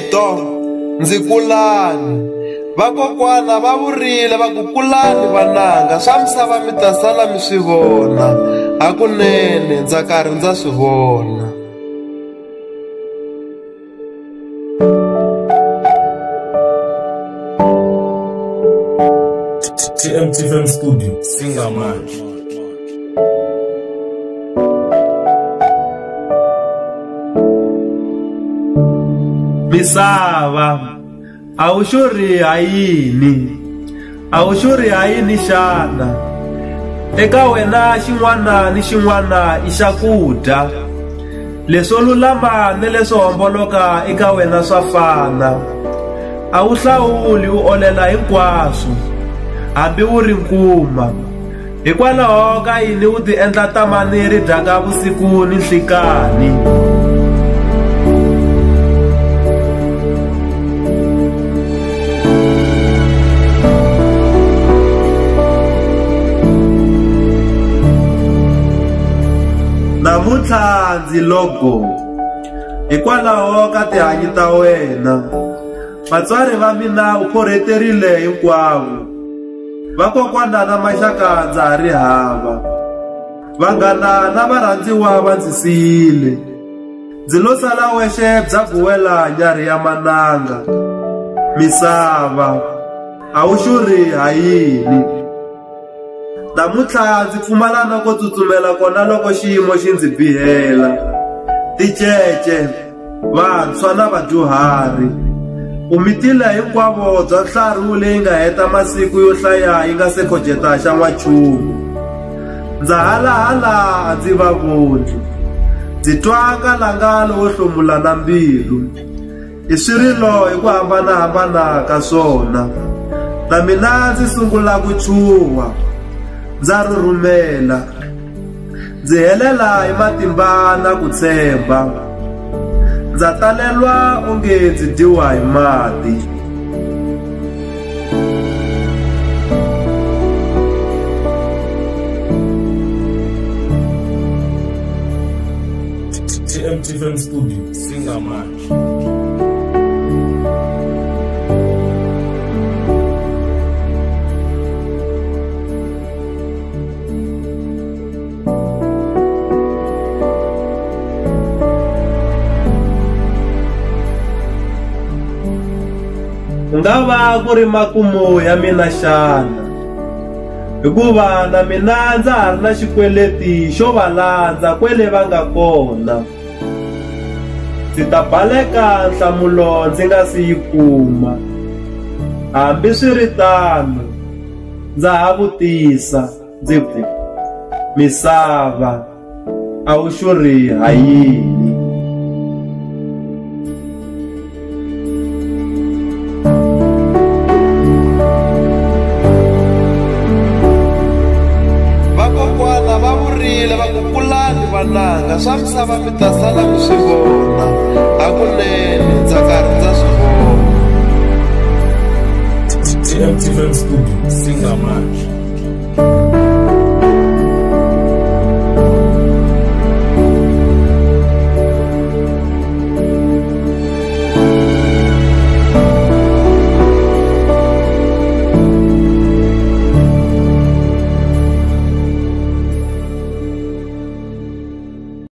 vito ndzi kulani. Vakokwana va vurile va ku kulani vananga, swa misava mi ta sala mi swi vona. Hakunene ndza karhi ndza swi vona. TMT Film Studio, Singamanje. Misava a wu xurhi hayini, a wu xurhi hayini xana. Eka wena xin'wana ni xin'wana i xakudya. Leswo lulama ni leswo homboloka eka wena swa fana. A wu hlawuli u olela hinkwaswo, hambi wu ri nkuma. Hikwalaho ka yini u ti endla tamani ri dyaka vusiku ni nhlikani. Namuntlha ndzi logo hikwalaho ka tihanyi ta wena. Vatswari va mina u khorheterile hinkwavo. Vakokwana na maxaka ndza ha ri hava. Vanghana na varhandziwa va ndzi siyile. Ndzi lo sala wexe bya guwela nyari ya mananga. Misava a wu xurhi hayini. Namuntlha ndzi pfumala na ko tsutsumela kona loko xiyimo xi ndzi bihela. Ticece, vantshwa na vadyuhari, u mitile hinkwavo bya nhlaru leyi nga heta masiku yo hlaya yi nga se khojeta xa n'wanchumu. Ndza halahala a ndzi va voni, ndzi twa nkalanga lowo hlomula na mbilu. I swirilo hi ku hambanahambana ka swona. Na mina ndzi sungula ku chuha, ndza rhurhumela, ndzi helela hi matimba na ku tshemba. Ndza talelwa onge ndzi dyiwa hi mati. TMT Film Studio, Singamanje. Ngava ku ri makumu ya mina xana, hikuva na mina ndza ha ri na xikweleti xo va landza kwele va nga kona. Ndzi ta baleka nhlamulo ndzi nga si yi kuma. Hambi swi ri tano ndza ha vutisa ndzi ku, misava a wu xurhi hayini. Vananga swa misava mi ta sala mi swi vona. Hakunene ndza karhi ndza swi vona. TMT Film Studio, Singamanje.